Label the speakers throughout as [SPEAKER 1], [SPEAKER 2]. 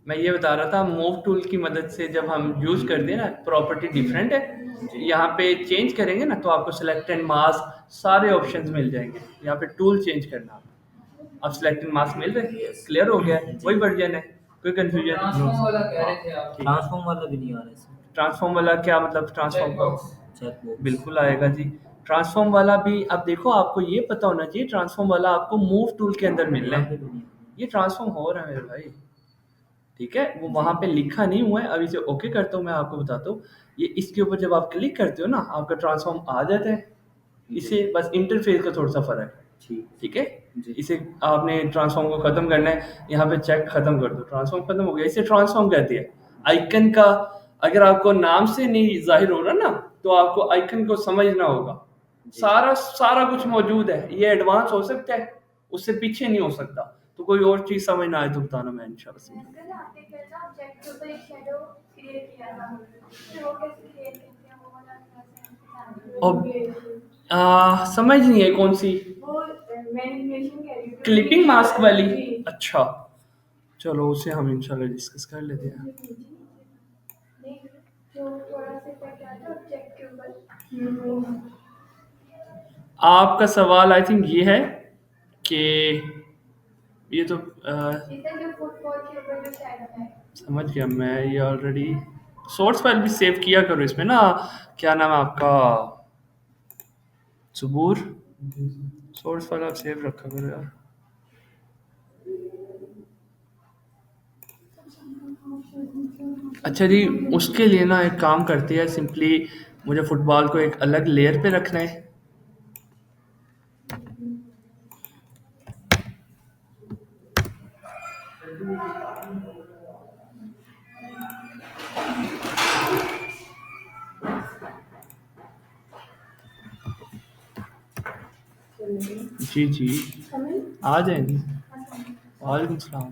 [SPEAKER 1] मैं ये बता रहा था मूव टूल की मदद से जब हम यूज़ करते हैं ना, प्रॉपर्टी डिफरेंट है।
[SPEAKER 2] जी
[SPEAKER 1] यहाँ पे चेंज करेंगे ना तो आपको सिलेक्ट एंड मास्क सारे ऑप्शंस मिल जाएंगे। यहाँ पे टूल चेंज करना, अब सिलेक्ट एंड मास्क मिल रहे हैं,
[SPEAKER 2] यस
[SPEAKER 1] क्लियर हो गया है,
[SPEAKER 2] जी।
[SPEAKER 1] वही वर्जन है, कोई कंफ्यूजन नो
[SPEAKER 2] ट्रांसफॉर्म वाला कह
[SPEAKER 1] हाँ
[SPEAKER 2] रहे थे आप,
[SPEAKER 1] ठीक है।
[SPEAKER 2] ट्रांसफॉर्म वाला भी नहीं आ रहा है इसमें।
[SPEAKER 1] ट्रांसफॉर्म वाला क्या मतलब ट्रांसफॉर्म का?
[SPEAKER 2] Checkbox checkbox.
[SPEAKER 1] बिल्कुल आएगा जी। ट्रांसफॉर्म वाला भी अब देखो, आपको ये पता होना चाहिए ट्रांसफॉर्म वाला आपको मूव टूल के अंदर मिलना
[SPEAKER 2] यहाँ पे
[SPEAKER 1] है।
[SPEAKER 2] भी नहीं
[SPEAKER 1] ये ट्रांसफॉर्म हो रहा है मेरे भाई, ठीक है, वो वहां पे लिखा नहीं हुआ है। अब इसे ओके करता हूँ, मैं आपको बताता हूँ। ये इसके ऊपर जब आप क्लिक करते हो ना, आपका ट्रांसफॉर्म आ जाता है।
[SPEAKER 2] जी
[SPEAKER 1] इसे बस इंटरफेस का थोड़ा सा फर्क है,
[SPEAKER 2] ठीक
[SPEAKER 1] ठीक है।
[SPEAKER 2] जी।
[SPEAKER 1] इसे आपने ट्रांसफॉर्म को खत्म करना है, यहाँ पे चेक खत्म कर दो, ट्रांसफॉर्म खत्म हो गया। इसे ट्रांसफॉर्म कहते हैं। आइकन का अगर आपको नाम से नहीं जाहिर हो रहा ना, तो आपको आइकन को समझना होगा।
[SPEAKER 2] जी
[SPEAKER 1] सारा सारा कुछ मौजूद है, ये एडवांस हो सकता है, उससे पीछे नहीं हो सकता। तो कोई और चीज समझ ना आए तो बताना, मैं इंशाल्लाह समझाऊंगा। अब समझ नहीं है कौन सी क्लिपिंग मास्क वाली। अच्छा, चलो उसे हम इंशाल्लाह डिस्कस कर लेते हैं। आपका सवाल आई थिंक ये है कि ये तो समझ गया मैं, ये ऑलरेडी सोर्स फाइल भी सेव किया करो इसमें ना। क्या नाम है आपका? सबूर। सोर्स फाइल आप सेव रखा करो यार। अच्छा जी, उसके लिए ना एक काम करते हैं सिंपली, मुझे फुटबॉल को एक अलग लेयर पे रखना है। जी जी, आ जाएंगी। वालेकुम सलाम।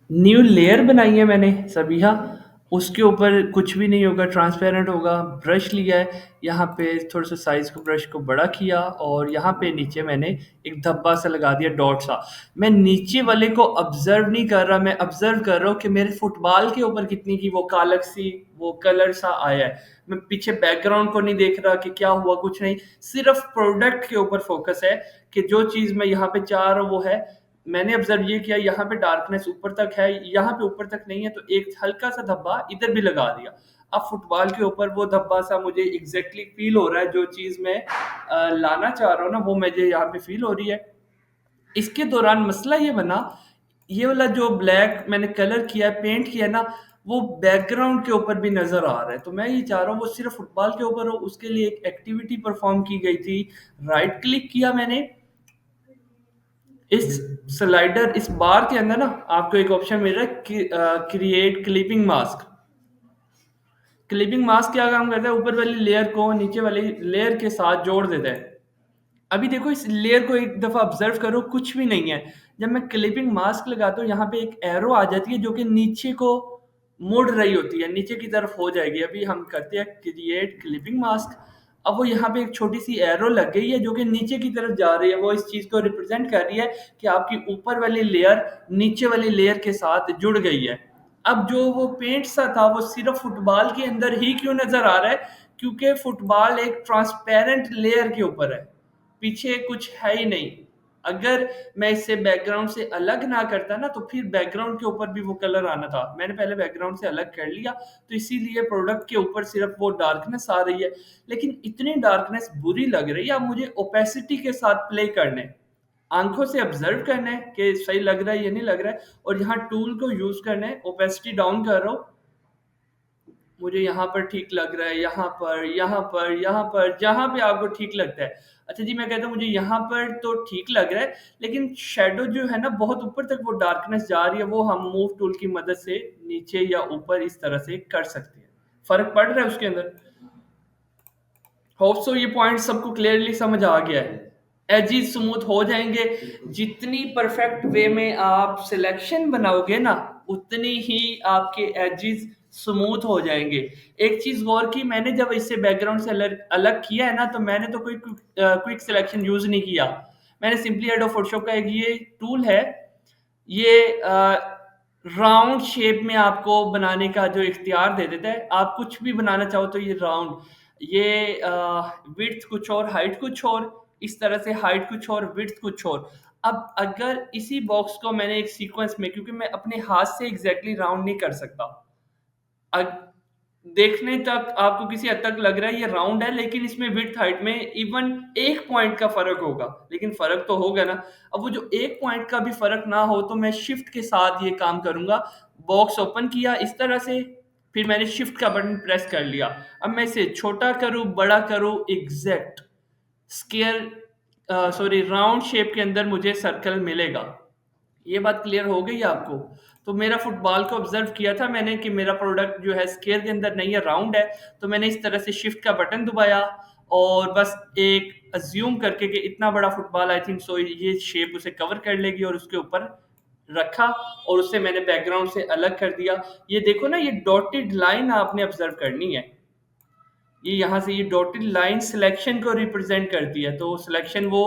[SPEAKER 1] न्यू लेयर बनाई है मैंने सबिहा। उसके ऊपर कुछ भी नहीं होगा, ट्रांसपेरेंट होगा। ब्रश लिया है, यहाँ पे थोड़ा सा साइज को ब्रश को बड़ा किया, और यहाँ पे नीचे मैंने एक धब्बा सा लगा दिया, डॉट सा। मैं नीचे वाले को ऑब्जर्व नहीं कर रहा, मैं ऑब्जर्व कर रहा हूँ कि मेरे फुटबॉल के ऊपर कितनी की वो कालक सी वो कलर सा आया है। मैं पीछे बैकग्राउंड को नहीं देख रहा कि क्या हुआ, कुछ नहीं। सिर्फ प्रोडक्ट के ऊपर फोकस है कि जो चीज मैं यहाँ पे चाह रहा हूँ वो है। मैंने ऑब्जर्व ये किया, यहाँ पे डार्कनेस ऊपर तक है, यहाँ पे ऊपर तक नहीं है, तो एक हल्का सा धब्बा इधर भी लगा दिया। अब फुटबॉल के ऊपर वो धब्बा सा मुझे एग्जैक्टली फील हो रहा है, जो चीज मैं लाना चाह रहा हूँ ना, वो मुझे यहाँ पे फील हो रही है। इसके दौरान मसला ये बना, ये वाला जो ब्लैक मैंने कलर किया है, पेंट किया है ना, वो बैकग्राउंड के ऊपर भी नजर आ रहा है। तो मैं ये चाह रहा हूँ वो सिर्फ फुटबॉल के ऊपर हो। उसके लिए एक एक्टिविटी परफॉर्म की गई थी। राइट क्लिक किया मैंने, इस स्लाइडर इस बार के अंदर ना आपको एक ऑप्शन मिल रहा है, create clipping mask. Clipping mask क्या काम करता है, ऊपर वाली लेयर को नीचे वाली लेयर के साथ जोड़ देता है। अभी देखो इस लेयर को एक दफा ऑब्जर्व करो, कुछ भी नहीं है। जब मैं क्लिपिंग मास्क लगाता हूँ, यहाँ पे एक एरो आ जाती है जो कि नीचे को मुड़ रही होती है, नीचे की तरफ हो जाएगी। अभी हम करते हैं क्रिएट क्लिपिंग मास्क। अब वो यहाँ पे एक छोटी सी एरो लग गई है जो कि नीचे की तरफ जा रही है। वो इस चीज को रिप्रेजेंट कर रही है कि आपकी ऊपर वाली लेयर नीचे वाली लेयर के साथ जुड़ गई है। अब जो वो पेंट सा था वो सिर्फ फुटबॉल के अंदर ही क्यों नजर आ रहा है? क्योंकि फुटबॉल एक ट्रांसपेरेंट लेयर के ऊपर है, पीछे कुछ है ही नहीं। अगर मैं इसे बैकग्राउंड से अलग ना करता ना, तो फिर बैकग्राउंड के ऊपर भी वो कलर आना था। मैंने पहले बैकग्राउंड से अलग कर लिया, तो इसीलिए प्रोडक्ट के ऊपर सिर्फ वो डार्कनेस आ रही है। लेकिन इतनी डार्कनेस बुरी लग रही है। अब मुझे ओपेसिटी के साथ प्ले करने हैं। आंखों से ऑब्जर्व करना है कि सही लग रहा है या नहीं लग रहा है, और यहाँ टूल को यूज करना है। ओपेसिटी डाउन कर रहा हूँ, मुझे यहाँ पर ठीक लग रहा है, यहाँ पर, यहाँ पर, यहाँ पर, जहाँ पे आपको ठीक लगता है। अच्छा जी, मैं कहता हूँ मुझे यहाँ पर तो ठीक लग रहा है, लेकिन शेडो जो है ना बहुत ऊपर तक वो डार्कनेस जा रही है, वो हम मूव टूल की मदद से नीचे या ऊपर इस तरह से कर सकते हैं। फर्क पड़ रहा है उसके अंदर? होप सो ये पॉइंट सबको क्लियरली समझ आ गया है। एजेस स्मूथ हो जाएंगे। जितनी परफेक्ट वे में आप सिलेक्शन बनाओगे ना, उतनी ही आपके एजेस स्मूथ हो जाएंगे। एक चीज गौर की मैंने, जब इससे बैकग्राउंड से अलग अलग किया है ना, तो मैंने तो कोई क्विक सिलेक्शन यूज नहीं किया। मैंने सिंपली एडोब फोटोशॉप का एक ये टूल है, ये राउंड शेप में आपको बनाने का जो इख्तियार दे देता है। आप कुछ भी बनाना चाहो तो ये राउंड, ये विड्थ कुछ और, हाइट कुछ और, इस तरह से हाइट कुछ और, विड्थ कुछ और। अब अगर इसी बॉक्स को मैंने एक सीक्वेंस में, क्योंकि मैं अपने हाथ से एग्जैक्टली राउंड नहीं कर सकता, अग- देखने तक आपको किसी हद तक लग रहा है ये राउंड है, लेकिन इसमें विड्थ हाइट में इवन एक पॉइंट का फर्क होगा, लेकिन फर्क तो होगा ना। अब वो जो एक पॉइंट का भी फर्क ना हो, तो मैं शिफ्ट के साथ ये काम करूंगा। बॉक्स ओपन किया इस तरह से, फिर मैंने शिफ्ट का बटन प्रेस कर लिया। अब मैं इसे छोटा करूं, बड़ा करूं, exact square sorry round shape के अंदर मुझे सर्कल मिलेगा। ये बात क्लियर हो गई आपको? तो मेरा फुटबॉल को ऑब्जर्व किया था मैंने कि मेरा प्रोडक्ट जो है स्क्वायर के अंदर नहीं है, राउंड है। तो मैंने इस तरह से शिफ्ट का बटन दबाया और बस एक अज्यूम करके कि इतना बड़ा फुटबॉल आई थिंक सो ये शेप उसे कवर कर लेगी, और उसके ऊपर रखा, और उससे मैंने बैकग्राउंड से अलग कर दिया। ये देखो ना, ये डॉटेड लाइन आपने ऑब्जर्व करनी है। ये यहाँ से ये डॉटेड लाइन सिलेक्शन को रिप्रेजेंट करती है। तो सिलेक्शन वो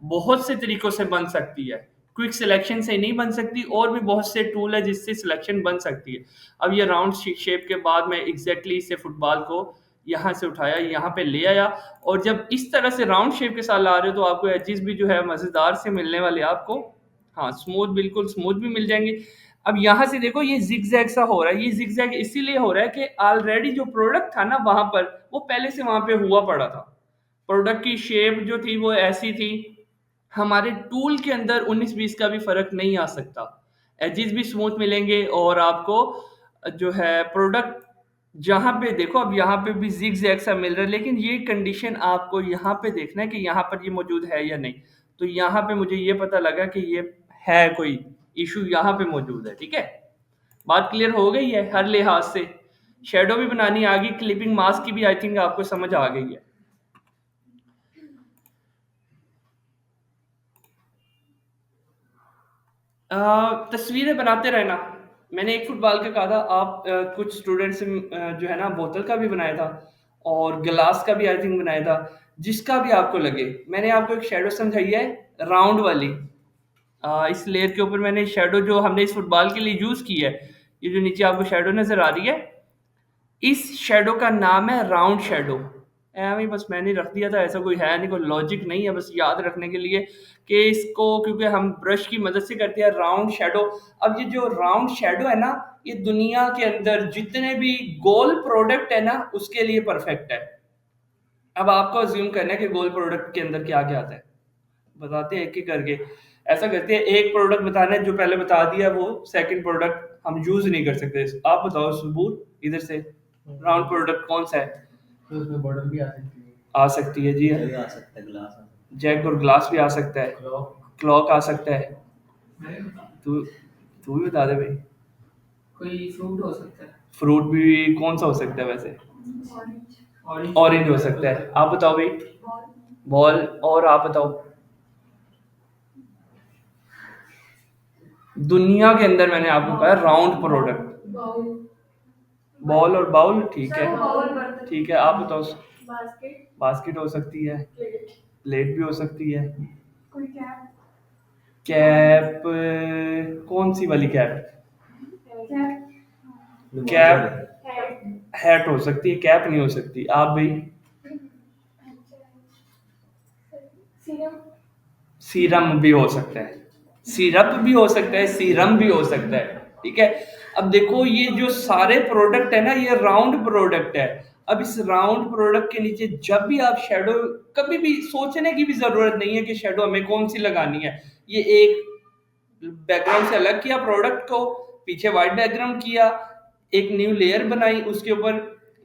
[SPEAKER 1] बहुत से तरीकों से बन सकती है, क्विक सिलेक्शन से नहीं बन सकती, और भी बहुत से टूल है जिससे सिलेक्शन बन सकती है। अब ये राउंड शेप के बाद मैं एग्जैक्टली इसे फुटबॉल को यहाँ से उठाया, यहाँ पे ले आया, और जब इस तरह से राउंड शेप के साथ ला रहे हो तो आपको एजेस भी जो है मज़ेदार से मिलने वाले आपको, हाँ स्मूथ, बिल्कुल स्मूथ भी मिल जाएंगे। अब यहाँ से देखो ये जिगजैग सा हो रहा है, ये जिगजैग इसीलिए हो रहा है कि ऑलरेडी जो प्रोडक्ट था ना वहां पर, वो पहले से वहां पे हुआ पड़ा था। प्रोडक्ट की शेप जो थी वो ऐसी थी। हमारे टूल के अंदर 19-20 का भी फर्क नहीं आ सकता, एजेस भी स्मूथ मिलेंगे, और आपको जो है प्रोडक्ट जहां पे देखो, अब यहाँ पे भी जिग जैग सा मिल रहा है, लेकिन ये कंडीशन आपको यहाँ पे देखना है कि यहाँ पर ये मौजूद है या नहीं। तो यहाँ पे मुझे ये पता लगा कि ये है, कोई इशू यहाँ पे मौजूद है। ठीक है, बात क्लियर हो गई है हर लिहाज से। शेडो भी बनानी आ गई, क्लिपिंग मास्क की भी आई थिंक आपको समझ आ गई है। तस्वीरें बनाते रहना, मैंने एक फुटबॉल का कहा था, आप कुछ स्टूडेंट्स जो है ना बोतल का भी बनाया था, और गिलास का भी आई थिंक बनाया था। जिसका भी आपको लगे, मैंने आपको एक शेडो समझाई है राउंड वाली। इस लेयर के ऊपर मैंने शेडो जो हमने इस फुटबॉल के लिए यूज की है, ये जो नीचे आपको शेडो नजर आ रही है, इस शेडो का नाम है राउंड शेडो। ऐਵੇਂ ही बस मैंने रख दिया था, ऐसा कोई है नहीं, कोई लॉजिक नहीं है, बस याद रखने के लिए कि इसको, क्योंकि हम ब्रश की मदद से करते हैं राउंड शेडो। अब ये जो राउंड शेडो है ना, ये दुनिया के अंदर जितने भी गोल प्रोडक्ट है ना उसके लिए परफेक्ट है। अब आपको अज्यूम करना है कि गोल प्रोडक्ट के अंदर क्या क्या आता है, बताते हैं एक एक करके। ऐसा करते हैं, एक प्रोडक्ट बताना है, जो पहले बता दिया वो सेकंड प्रोडक्ट हम यूज नहीं कर सकते। आप बताओ सबूत इधर से, राउंड प्रोडक्ट कौन सा है?
[SPEAKER 2] तो उसमें बॉटल भी आ सकती है।
[SPEAKER 1] आ सकती है जी,
[SPEAKER 2] जग आ सकता है, गिलास आ सकता
[SPEAKER 1] जैक और ग्लास भी आ सकता है,
[SPEAKER 2] है, क्लॉक।
[SPEAKER 1] क्लॉक आ सकता है। तू तू भी बता दे भाई।
[SPEAKER 2] कोई फ्रूट हो सकता है।
[SPEAKER 1] फ्रूट भी कौन सा हो सकता है वैसे? ऑरेंज हो सकता है। आप बताओ भाई। बॉल। और आप बताओ। दुनिया के अंदर मैंने आपको कहा राउंड प्रोडक्ट, बॉल और बाउल, ठीक है ठीक है। आप बताओ। बास्केट हो सकती है, प्लेट भी हो सकती है, कैप, कौन सी वाली कैप? कैप, हैट हो सकती है, कैप नहीं हो सकती। आप भाई? सीरम भी हो सकता है, सिरप भी हो सकता है, सीरम भी हो सकता है। ठीक है, अब देखो ये जो सारे प्रोडक्ट है ना, ये राउंड प्रोडक्ट है। अब इस राउंड प्रोडक्ट के नीचे जब भी आप शेडो, कभी भी सोचने की भी जरूरत नहीं है कि शेडो हमें कौन सी लगानी है। ये एक बैकग्राउंड से अलग किया प्रोडक्ट को, पीछे व्हाइट बैकग्राउंड किया, एक न्यू लेयर बनाई, उसके ऊपर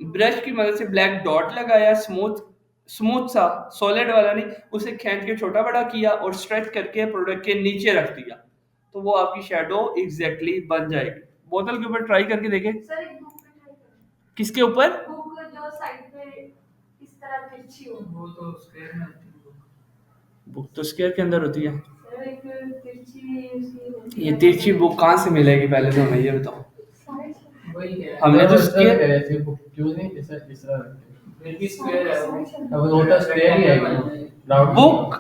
[SPEAKER 1] ब्रश की मदद से ब्लैक डॉट लगाया, स्मूथ स्मूथ सा, सॉलिड वाला नहीं, उसे खींच के छोटा बड़ा किया और स्ट्रेच करके प्रोडक्ट के नीचे रख दिया, तो वो आपकी शेडो एग्जैक्टली बन जाएगी। बोतल के ऊपर ट्राई करके देखें।
[SPEAKER 3] सर एक बुक पे ट्राई करें।
[SPEAKER 1] किसके ऊपर?
[SPEAKER 3] बुक जो साइड पे इस तरह तिरछी हो।
[SPEAKER 2] वो तो स्क्वायर में आती है।
[SPEAKER 1] बुक तो स्केयर के अंदर होती है।
[SPEAKER 3] सर एक तिरछी सी
[SPEAKER 1] ये तिरछी बुक कहाँ से मिलेगी पहले तो हमें ये बताओ।
[SPEAKER 3] साइड से
[SPEAKER 2] वही है
[SPEAKER 1] हमने तो
[SPEAKER 2] इस तरह
[SPEAKER 1] स्केयर
[SPEAKER 2] कह रहे थे बुक क्यों नहीं इस तरह रखते
[SPEAKER 3] फिर भी स्क्वायर है वो।
[SPEAKER 2] अब वो होता स्क्वायर ही है राउंड
[SPEAKER 1] बुक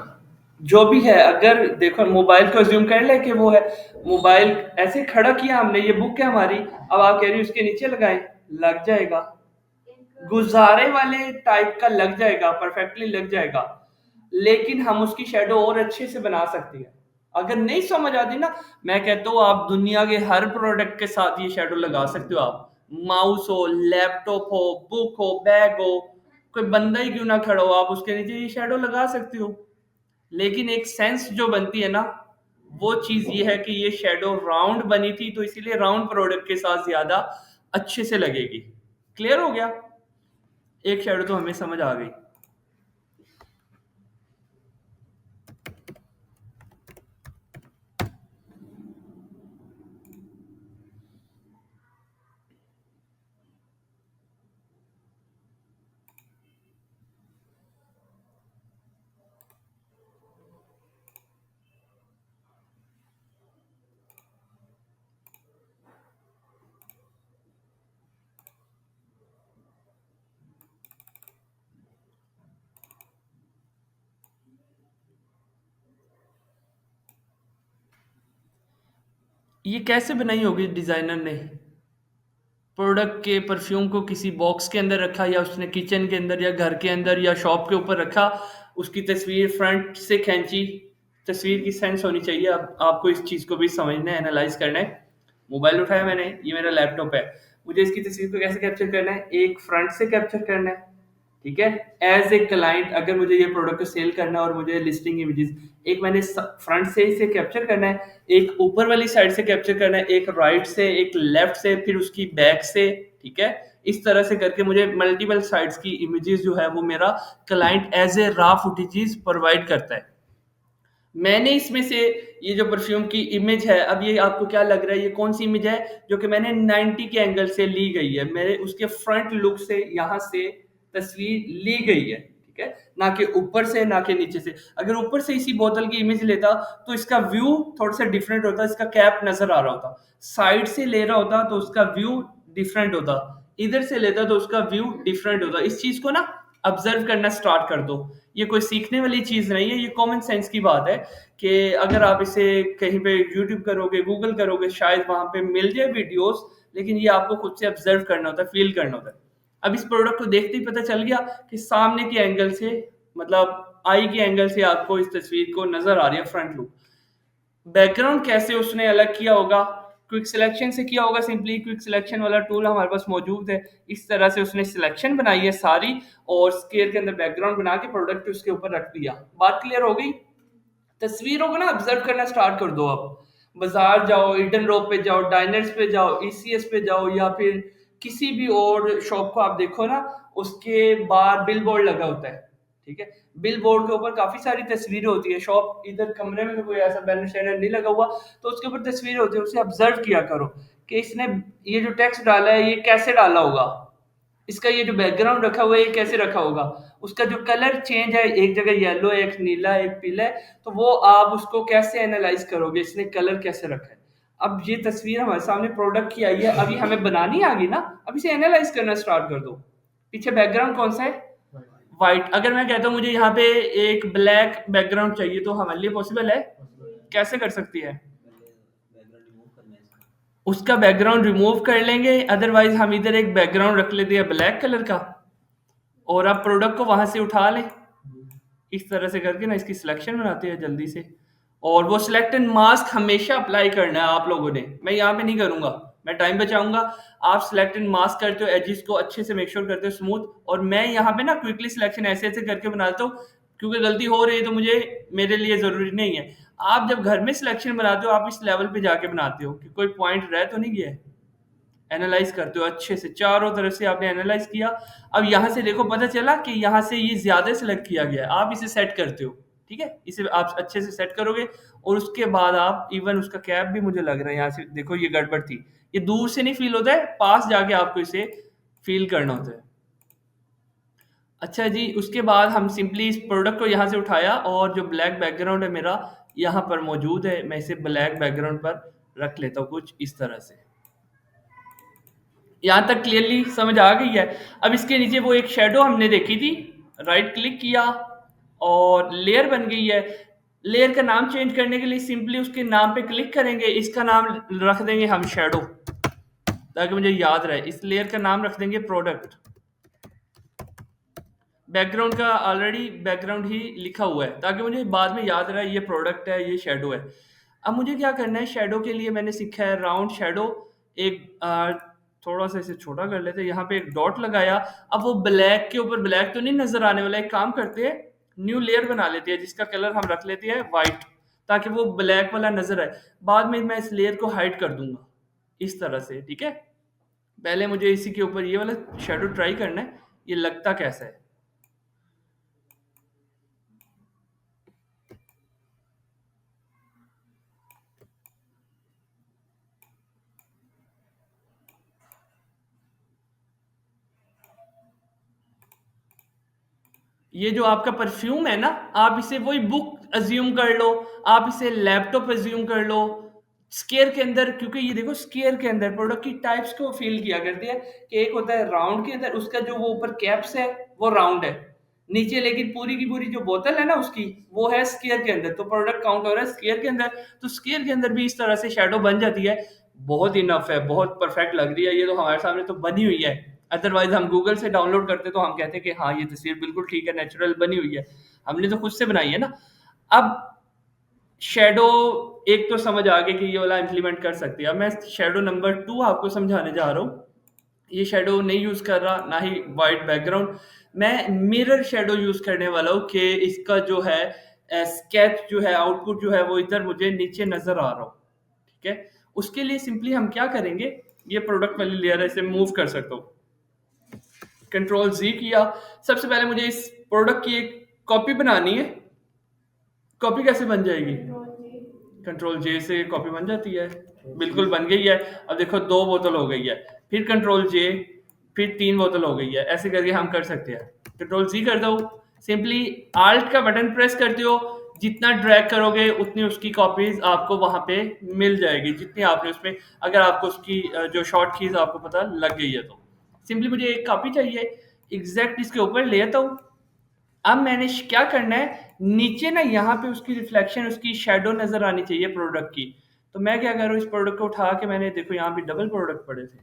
[SPEAKER 1] जो भी है, अगर देखो मोबाइल को अज्यूम कर ले कि वो है, मोबाइल ऐसे खड़ा किया हमने, ये बुक है हमारी, अब आप कह रही हो उसके नीचे लगाएं, लग जाएगा। गुजारे वाले टाइप का लग जाएगा, परफेक्टली लग जाएगा, लेकिन हम उसकी शेडो और अच्छे से बना सकते हैं। अगर नहीं समझ आती ना, मैं कहता हूँ आप दुनिया के हर प्रोडक्ट के साथ ये शेडो लगा सकते हो। आप माउस हो, लैपटॉप हो, बुक हो, बैग हो, कोई बंदा ही क्यों ना खड़ा हो, आप उसके नीचे ये शेडो लगा सकते हो। लेकिन एक सेंस जो बनती है ना, वो चीज ये है कि ये शेडो राउंड बनी थी, तो इसीलिए राउंड प्रोडक्ट के साथ ज्यादा अच्छे से लगेगी। क्लियर हो गया? एक शेडो तो हमें समझ आ गई। ये कैसे बनाई होगी डिजाइनर ने? प्रोडक्ट के परफ्यूम को किसी बॉक्स के अंदर रखा, या उसने किचन के अंदर या घर के अंदर या शॉप के ऊपर रखा, उसकी तस्वीर फ्रंट से खींची। तस्वीर की सेंस होनी चाहिए। अब आपको इस चीज़ को भी समझना है, एनालाइज करना है। मोबाइल उठाया मैंने, ये मेरा लैपटॉप है, मुझे इसकी तस्वीर को कैसे कैप्चर करना है? एक फ्रंट से कैप्चर करना है, ठीक है। एज ए क्लाइंट अगर मुझे ये प्रोडक्ट को सेल करना है और मुझे लिस्टिंग इमेजेस, एक मैंने फ्रंट से इसे कैप्चर करना है, एक ऊपर वाली साइड से कैप्चर करना है, एक राइट से, एक लेफ्ट से, फिर उसकी बैक से, ठीक है। इस तरह से करके मुझे मल्टीपल साइड्स की इमेजेस जो है वो मेरा क्लाइंट एज ए रा फुटेजेस प्रोवाइड करता है। मैंने इसमें से ये जो परफ्यूम की इमेज है, अब ये आपको क्या लग रहा है, ये कौन सी इमेज है जो कि मैंने 90 के एंगल से ली गई है, मेरे उसके फ्रंट लुक से यहाँ से तस्वीर ली गई है, ठीक है। ना कि ऊपर से, ना कि नीचे से। अगर ऊपर से इसी बोतल की इमेज लेता तो इसका व्यू थोड़ा सा डिफरेंट होता, इसका कैप नजर आ रहा होता। साइड से ले रहा होता तो उसका व्यू डिफरेंट होता, इधर से लेता तो उसका व्यू डिफरेंट होता। इस चीज को ना ऑब्जर्व करना स्टार्ट कर दो। ये कोई सीखने वाली चीज नहीं है, ये कॉमन सेंस की बात है कि अगर आप इसे कहीं पे यूट्यूब करोगे, गूगल करोगे, शायद वहां पे मिल जाए वीडियोस, लेकिन ये आपको खुद से ऑब्जर्व करना होता है, फील करना होता है। अब इस प्रोडक्ट को देखते ही पता चल गया कि सामने के एंगल से, मतलब आई के एंगल से आपको इस तस्वीर को नजर आ रही है फ्रंट लुक। बैकग्राउंड कैसे उसने अलग किया होगा? क्विक सिलेक्शन से किया होगा। सिंपली क्विक सिलेक्शन वाला टूल हमारे पास मौजूद है। इस तरह से उसने सिलेक्शन बनाई है सारी, और स्केयर के अंदर बैकग्राउंड बना के प्रोडक्ट उसके ऊपर रख दिया। बात क्लियर हो गई? तस्वीरों को ना ऑब्जर्व करना स्टार्ट कर दो। अब बाजार जाओ, ईडन रोड पे जाओ, डाइनर्स पे जाओ, ईसीएस पे जाओ, या फिर किसी भी और शॉप को आप देखो ना, उसके बाहर बिल बोर्ड लगा होता है, ठीक है। बिल बोर्ड के ऊपर काफी सारी तस्वीरें होती है। शॉप इधर कमरे में कोई ऐसा बैनर शैनर नहीं लगा हुआ, तो उसके ऊपर तस्वीरें होती है, उसे ऑब्जर्व किया करो कि इसने ये जो टेक्स्ट डाला है ये कैसे डाला होगा, इसका ये जो बैकग्राउंड रखा हुआ है ये कैसे रखा होगा, उसका जो कलर चेंज है, एक जगह येलो है, एक नीला है, एक पीला है, तो वो आप उसको कैसे एनालाइज करोगे, इसने कलर कैसे रखा है। अब ये तस्वीर हमारे सामने प्रोडक्ट की आई है, अभी हमें बनानी आ गई ना, अब इसे एनालाइज करना स्टार्ट कर दो। पीछे बैकग्राउंड कौन सा है? व्हाइट। अगर मैं कहता हूँ मुझे यहाँ पे एक ब्लैक बैकग्राउंड चाहिए, तो हमारे लिए पॉसिबल है? कैसे कर सकती है? उसका बैकग्राउंड रिमूव कर लेंगे, अदरवाइज हम इधर एक बैकग्राउंड रख लेते हैं ब्लैक कलर का, और आप प्रोडक्ट को वहां से उठा लें। इस तरह से करके ना इसकी सिलेक्शन बनाते हैं जल्दी से। और वो सिलेक्ट एंड मास्क हमेशा अप्लाई करना है आप लोगों ने, मैं यहाँ पे नहीं करूंगा, मैं टाइम बचाऊंगा। आप सिलेक्ट एंड मास्क करते हो, एजेस को अच्छे से मेक श्योर करते हो स्मूथ, और मैं यहाँ पे ना क्विकली सिलेक्शन ऐसे ऐसे करके बनाता हूँ, क्योंकि गलती हो रही है तो मुझे, मेरे लिए जरूरी नहीं है। आप जब घर में सिलेक्शन बनाते हो, आप इस लेवल पे जाके बनाते हो कि कोई पॉइंट रह तो नहीं गया है। एनालाइज करते हो अच्छे से, चारों तरफ से आपने एनालाइज किया। अब यहाँ से देखो, पता चला कि यहाँ से ये ज्यादा सेलेक्ट किया गया है, आप इसे सेट करते हो, ठीक है। इसे आप अच्छे से सेट करोगे, और उसके बाद आप इवन उसका कैप भी, मुझे लग रहा है यहाँ से देखो ये गड़बड़ थी, ये दूर से नहीं फील होता है, पास जाके आपको इसे फील करना होता है। अच्छा जी, उसके बाद हम सिंपली इस प्रोडक्ट को यहाँ से उठाया और जो ब्लैक बैकग्राउंड है मेरा यहाँ पर मौजूद है, मैं इसे ब्लैक बैकग्राउंड पर रख लेता हूँ कुछ इस तरह से। यहाँ तक क्लियरली समझ आ गई है। अब इसके नीचे वो एक शेडो हमने देखी थी, राइट क्लिक किया और लेयर बन गई है। लेयर का नाम चेंज करने के लिए सिंपली उसके नाम पे क्लिक करेंगे, इसका नाम रख देंगे हम शेडो, ताकि मुझे याद रहे। इस लेयर का नाम रख देंगे प्रोडक्ट। बैकग्राउंड का ऑलरेडी बैकग्राउंड ही लिखा हुआ है, ताकि मुझे बाद में याद रहे ये प्रोडक्ट है, ये शेडो है। अब मुझे क्या करना है, शेडो के लिए मैंने सीखा है राउंड शेडो। एक थोड़ा सा इसे छोटा कर लेते हैं, यहाँ पे एक डॉट लगाया। अब वो ब्लैक के ऊपर ब्लैक तो नहीं नजर आने वाला, एक काम करते हैं न्यू लेयर बना लेते हैं, जिसका कलर हम रख लेते हैं वाइट, ताकि वो ब्लैक वाला नजर आए। बाद में मैं इस लेयर को हाइड कर दूंगा इस तरह से, ठीक है। पहले मुझे इसी के ऊपर ये वाला शेडो ट्राई करना है, ये लगता कैसा है। ये जो आपका परफ्यूम है ना, आप इसे वही बुक अज्यूम कर लो, आप इसे लैपटॉप अज्यूम कर लो। स्केयर के अंदर, क्योंकि ये देखो स्केयर के अंदर प्रोडक्ट की टाइप्स को फील किया करती है कि एक होता है राउंड के अंदर, उसका जो वो ऊपर कैप्स है वो राउंड है नीचे, लेकिन पूरी की पूरी जो बोतल है ना उसकी, वो है स्केयर के अंदर। तो प्रोडक्ट काउंट हो रहा है स्केयर के अंदर, तो स्केयर के अंदर भी इस तरह से शेडो बन जाती है। बहुत इनफ है, बहुत परफेक्ट लग रही है ये तो हमारे सामने तो बनी हुई है। अदरवाइज हम गूगल से डाउनलोड करते तो हम कहते कि हाँ ये तस्वीर बिल्कुल ठीक है, नेचुरल बनी हुई है। हमने तो खुद से बनाई है ना। अब शेडो एक तो समझ आ गई कि ये वाला इम्प्लीमेंट कर सकती है। अब मैं शेडो नंबर 2 आपको समझाने जा रहा हूँ। ये शेडो नहीं यूज कर रहा, ना ही वाइट बैकग्राउंड। मैं मिरर शेडो यूज करने वाला हूँ कि इसका जो है स्केच जो है, आउटपुट जो है वो इधर मुझे नीचे नजर आ रहा हो, ठीक है। उसके लिए सिंपली हम क्या करेंगे, ये प्रोडक्ट वाली लेयर है, इसे मूव कर सकता हूँ, कंट्रोल जी किया। सबसे पहले मुझे इस प्रोडक्ट की एक कॉपी बनानी है। कॉपी कैसे बन जाएगी, कंट्रोल जे से कॉपी बन जाती है, बिल्कुल बन गई है। अब देखो 2 बोतल हो गई है, फिर कंट्रोल जे, फिर 3 बोतल हो गई है। ऐसे करके हम कर सकते हैं। कंट्रोल जी कर दो, सिंपली आल्ट का बटन प्रेस करते हो, जितना ड्रैग करोगे उतनी उसकी कॉपीज आपको वहां पे मिल जाएगी, जितनी आपने उसमें, अगर आपको उसकी जो शॉर्ट कीज आपको पता लग गई है तो। सिंपली मुझे एक कॉपी चाहिए, एग्जैक्ट इसके ऊपर ले आता हूँ। अब मैंने क्या करना है, नीचे ना यहाँ पे उसकी रिफ्लेक्शन, उसकी शेडो नजर आनी चाहिए प्रोडक्ट की। तो मैं क्या कर रहा हूँ, इस प्रोडक्ट को उठा के, मैंने देखो यहाँ पे डबल प्रोडक्ट पड़े थे,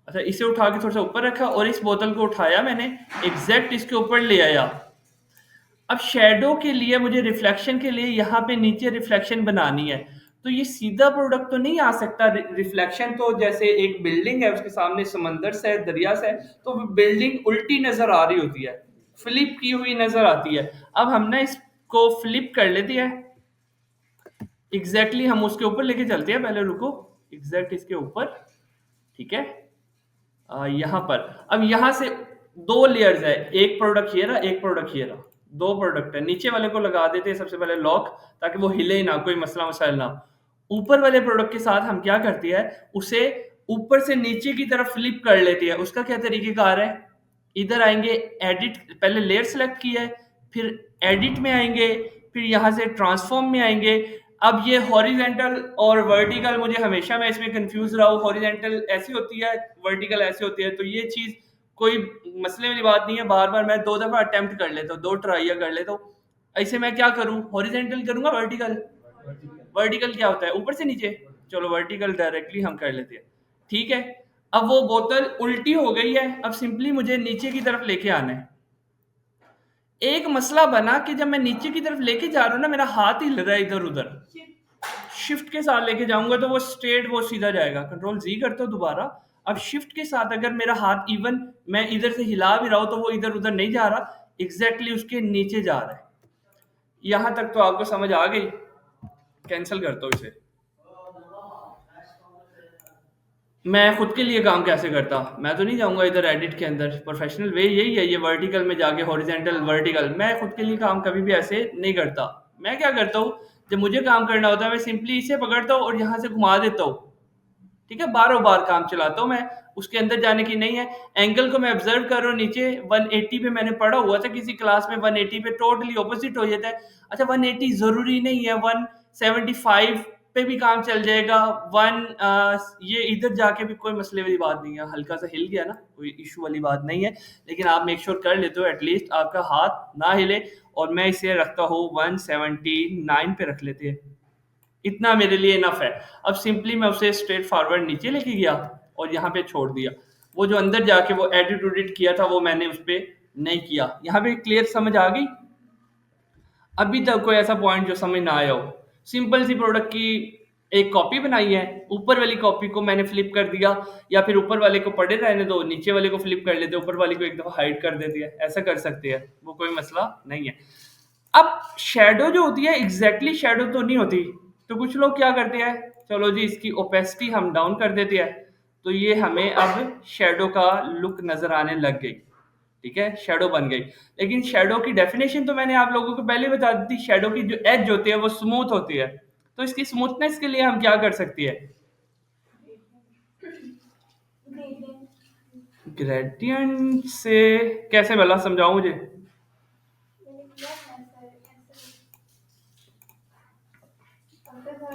[SPEAKER 1] अच्छा इसे उठा के थोड़ा सा ऊपर रखा और इस बोतल को उठाया मैंने, एग्जैक्ट इसके ऊपर ले आया। अब शेडो के लिए मुझे रिफ्लेक्शन के लिए यहाँ पे नीचे रिफ्लेक्शन बनानी है, तो ये सीधा प्रोडक्ट तो नहीं आ सकता। रिफ्लेक्शन तो जैसे एक बिल्डिंग है, उसके सामने समंदर से है, दरिया से है, तो बिल्डिंग उल्टी नजर आ रही होती है, फ्लिप की हुई नजर आती है। अब हम ना इसको फ्लिप कर लेते हैं, एग्जैक्टली हम उसके ऊपर लेके चलते हैं। पहले रुको, एग्जैक्ट इसके ऊपर, ठीक है। यहाँ पर अब यहाँ से 2 लेयर्स है, एक प्रोडक्ट ये रहा, एक प्रोडक्ट ये रहा, 2 प्रोडक्ट है। नीचे वाले को लगा देते हैं सबसे पहले लॉक, ताकि वो हिले ना, कोई मसला मसाइल ना। ऊपर वाले प्रोडक्ट के साथ हम क्या करती है, उसे ऊपर से नीचे की तरफ फ्लिप कर लेती है। उसका क्या तरीकेकार है, इधर आएंगे, एडिट, पहले लेयर सेलेक्ट की है, फिर एडिट में आएंगे, फिर यहाँ से ट्रांसफॉर्म में आएंगे। अब ये हॉरिजेंटल और वर्टिकल, मुझे हमेशा मैं इसमें कंफ्यूज रहा हूँ, हॉरिजेंटल ऐसी होती है, वर्टिकल ऐसी होती है, तो ये चीज कोई मसले वाली बात नहीं है। बार बार मैं 2 दफा अटेम्प्ट कर लेता हूँ, 2 ट्राई कर लेता हूँ। ऐसे मैं क्या करूँ, हॉरिजेंटल करूंगा, वर्टिकल, वर्टिकल क्या होता है, ऊपर से नीचे। चलो वर्टिकल डायरेक्टली हम कर लेते हैं, ठीक है। अब वो बोतल उल्टी हो गई है, अब सिंपली मुझे नीचे की तरफ लेके आना है। एक मसला बना कि जब मैं नीचे की तरफ लेके जा रहा हूँ ना, मेरा हाथ हिल रहा है इधर उधर। शिफ्ट के साथ लेके जाऊंगा तो वो स्ट्रेट, वो सीधा जाएगा। कंट्रोल जी करता हूँ दोबारा। अब शिफ्ट के साथ अगर मेरा हाथ इवन, मैं इधर से हिला भी रहा हूँ तो वो इधर उधर नहीं जा रहा, एग्जैक्टली उसके नीचे जा रहा है। यहां तक तो आपको समझ आ गई। कैंसिल करता हूँ इसे। मैं खुद के लिए काम कैसे करता, मैं तो नहीं जाऊंगा इधर एडिट के अंदर। प्रोफेशनल वे यही है, ये वर्टिकल में जाके हॉरिजेंटल वर्टिकल। मैं खुद के लिए काम कभी भी ऐसे नहीं करता। मैं क्या करता हूँ, जब मुझे काम करना होता है मैं सिंपली इसे पकड़ता हूँ और यहाँ से घुमा देता हूँ, ठीक है, बारों बार काम चलाता हूँ मैं, उसके अंदर जाने की नहीं है। एंगल को मैं ऑब्जर्व कर रहा हूँ, नीचे 180 पे मैंने पढ़ा हुआ था किसी क्लास में, 180 पे टोटली ऑपोजिट हो जाता है। अच्छा 180 जरूरी नहीं है, 175 पे भी काम चल जाएगा। ये इधर जाके भी कोई मसले वाली बात नहीं है, हल्का सा हिल गया ना, कोई इशू वाली बात नहीं है, लेकिन आप मेक श्योर कर लेते हो एटलीस्ट आपका हाथ ना हिले। और मैं इसे रखता हूँ 179 पे रख लेते हैं, इतना मेरे लिए इनफ है। अब सिंपली मैं उसे स्ट्रेट फॉरवर्ड नीचे लेके गया और यहाँ पे छोड़ दिया। वो जो अंदर जाके वो एडिट उडिट किया था वो मैंने उस पर नहीं किया। यहाँ पे क्लियर समझ आ गई? अभी तक कोई ऐसा पॉइंट जो समझ ना आया हो? सिंपल सी प्रोडक्ट की एक कॉपी बनाई है, ऊपर वाली कॉपी को मैंने फ्लिप कर दिया, या फिर ऊपर वाले को पड़े रहने दो, नीचे वाले को फ्लिप कर लेते, ऊपर वाली को एक दफा हाइड कर देती है, ऐसा कर सकते हैं, वो कोई मसला नहीं है। अब शेडो जो होती है एग्जैक्टली शेडो तो नहीं होती, तो कुछ लोग क्या करते हैं, चलो जी इसकी ओपेसिटी हम डाउन कर देते हैं, तो ये हमें अब शेडो का लुक नजर आने लग गई। ठीक है, शेडो बन गई। लेकिन शेडो की डेफिनेशन तो मैंने आप लोगों को पहले बता दी थी, शेडो की जो एज होती है वो स्मूथ होती है। तो इसकी स्मूथनेस के लिए हम क्या कर सकते हैं?
[SPEAKER 3] ग्रेडियंट
[SPEAKER 1] ग्रेडियंट से कैसे, भला समझाओ मुझे।
[SPEAKER 3] मैंने किया था सर